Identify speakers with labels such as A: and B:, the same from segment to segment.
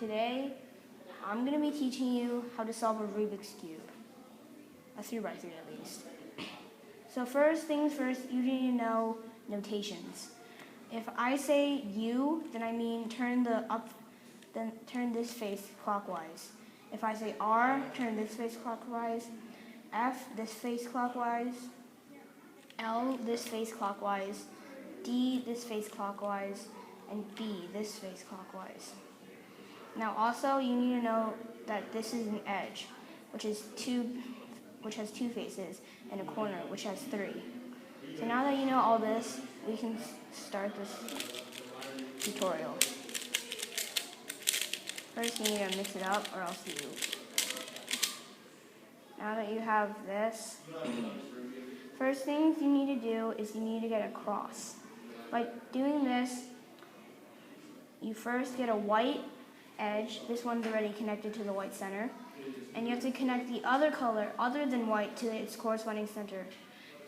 A: Today, I'm going to be teaching you how to solve a Rubik's Cube. A 3x3 at least. So first things first, you need to know notations. If I say U, then I mean turn this face clockwise. If I say R, turn this face clockwise. F, this face clockwise. L, this face clockwise. D, this face clockwise. And B, this face clockwise. Now also, you need to know that this is an edge, which has two faces, and a corner, which has 3. So now that you know all this, we can start this tutorial. First, you need to mix it up, or else you. Now that you have this, first thing you need to do is you need to get a cross. By doing this, you first get a white edge. This one's already connected to the white center. And you have to connect the other color, other than white, to its corresponding center.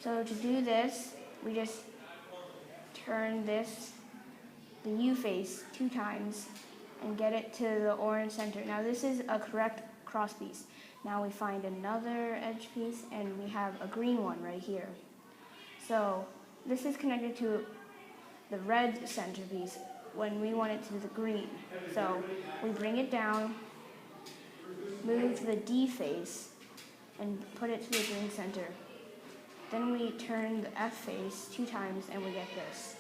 A: So to do this, we just turn the U face 2 times and get it to the orange center. Now this is a correct cross piece. Now we find another edge piece, and we have a green one right here. So this is connected to the red centerpiece when we want it to the green. So we bring it down, move the D face, and put it to the green center. Then we turn the F face 2 times, and we get this.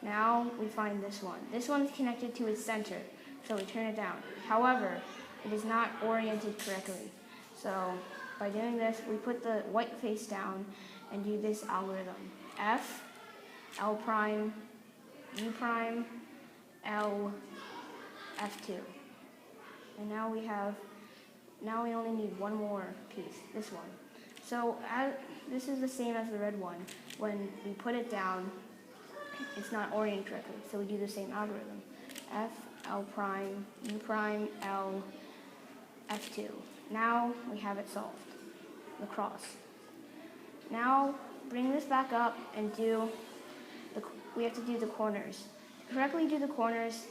A: Now we find this one. This one's connected to its center, so we turn it down. However, it is not oriented correctly. So by doing this, we put the white face down and do this algorithm. F, L prime, U prime, L, F2. And now we only need one more piece, this one. So this is the same as the red one. When we put it down, it's not oriented correctly, so we do the same algorithm. F, L prime, U prime, L, F2. Now we have it solved, the cross. Now bring this back up and we have to do the corners. To correctly do the corners,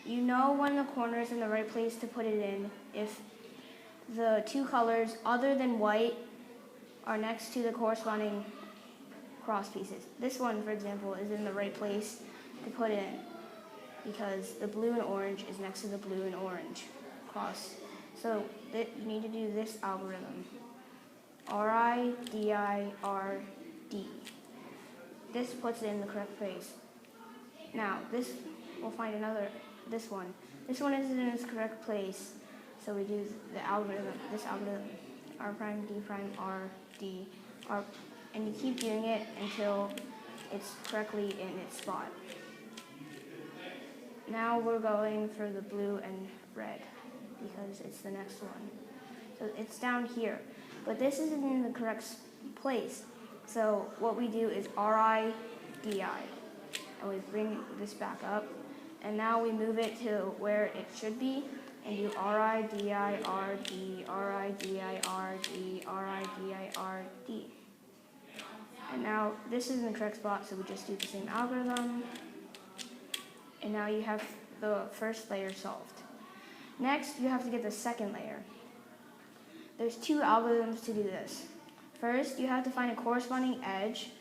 A: you know when the corner is in the right place to put it in if the 2 colors other than white are next to the corresponding cross pieces. This one, for example, is in the right place to put it in because the blue and orange is next to the blue and orange cross. So you need to do this algorithm. R-I, D-I, R-D. This puts it in the correct place. Now, we'll find this one. This one isn't in its correct place, so we do this algorithm, R prime, D prime, R, D, R, and you keep doing it until it's correctly in its spot. Now we're going for the blue and red, because it's the next one. So it's down here, but this isn't in the correct place. So what we do is R-I, D-I. And we bring this back up, and now we move it to where it should be, and do R-I, D-I, R-D, R-I, D-I, R-D, R-I, D-I, R-D. And now this is in the correct spot, so we just do the same algorithm, and now you have the first layer solved. Next, you have to get the second layer. There's 2 algorithms to do this. First, you have to find a corresponding edge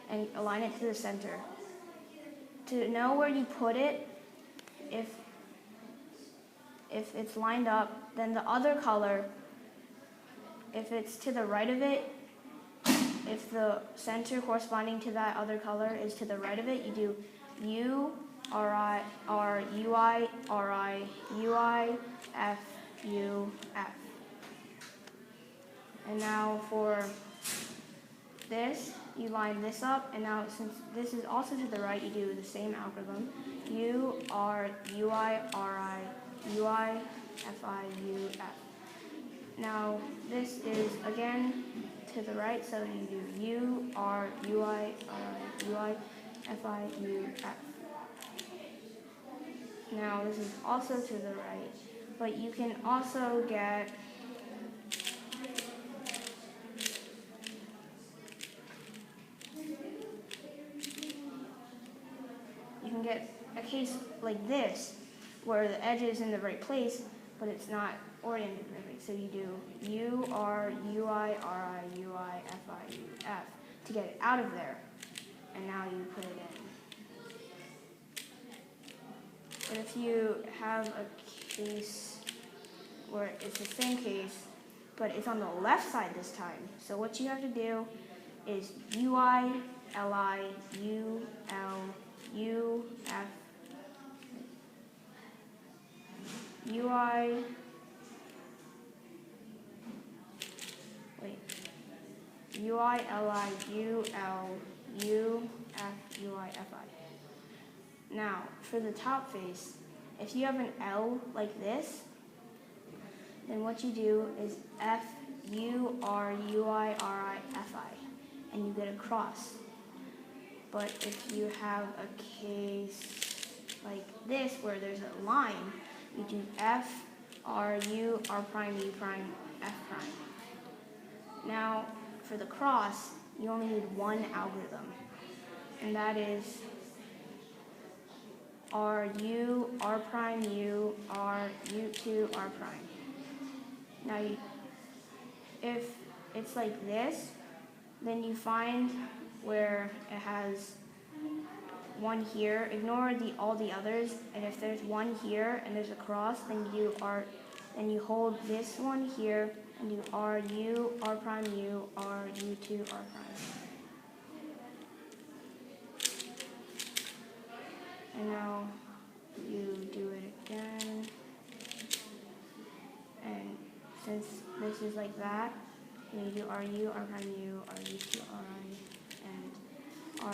A: and align it to the center. To know where you put it, if it's lined up, then the other color, if it's to the right of it, if the center corresponding to that other color is to the right of it, you do U, R-I, R, U-I, R-I, U-I, F, U, F. And now for this, you line this up, and now since this is also to the right, you do the same algorithm. U, R, U-I, R-I, U-I, F-I, U, F. Now this is again to the right, so you do U, R, U-I, R-I, U-I, F-I, U, F. Now this is also to the right, but you can also get a case like this, where the edge is in the right place, but it's not oriented right. So you do U, R, U, I, R, I, U, I, F, I, U, F to get it out of there. And now you put it in. But if you have a case where it's the same case, but it's on the left side this time, so what you have to do is UI, LI, U, L, U, F, UI, UI, LI, U, L, U, F, UI, FI. Now, for the top face, if you have an L like this, then what you do is F, U, R, U, I, R, I, F, I, and you get a cross. But if you have a case like this where there's a line, you do F, R, U, R prime, U prime, F prime. Now, for the cross, you only need one algorithm, and that is R, U, R prime, U, R, U2, R prime. Now, if it's like this, then you find where it has one here, ignore all the others, and if there's one here and there's a cross, then you hold this one here and do R, U, R prime, U, R, U2, R prime. And now you do it again, and since this is like that, then you do RU, R prime U, RU2, RI, and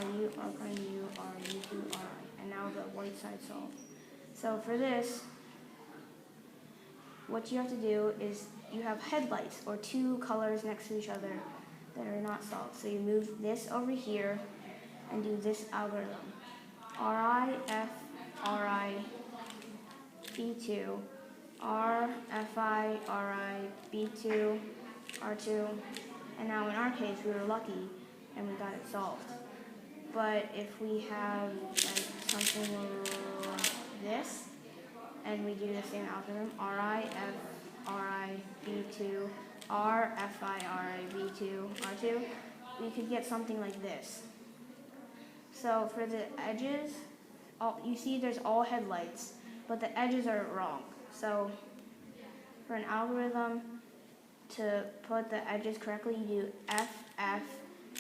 A: RU, R prime U, RU2, RI, and now the white side solved. So for this, what you have to do is you have headlights, or two colors next to each other that are not solved. So you move this over here and do this algorithm. RI, F, RI, B2, R, FI, RI, B2, R2, and now in our case we were lucky and we got it solved. But if we have like something like this, and we do the same algorithm, RI, F, RI, B2, R, FI, RI, B2, R2, we could get something like this. So for the edges, you see there's all headlights, but the edges are wrong. So for an algorithm to put the edges correctly, you do F, F,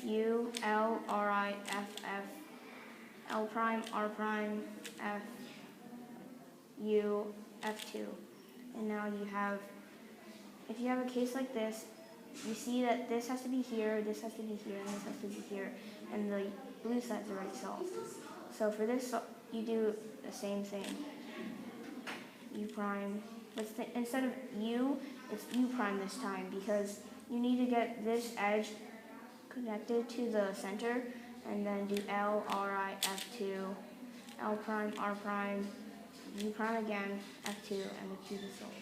A: U, L, RI, F, F, L prime, R prime, F, U, F2. And now you have, if you have a case like this, you see that this has to be here, this has to be here, and this has to be here, and the blue side's already solved. So for this, you do the same thing. U prime, but instead of U, it's U prime this time, because you need to get this edge connected to the center, and then do L, RI, F2, L prime, R prime, U prime again, F2, and the cube is solved.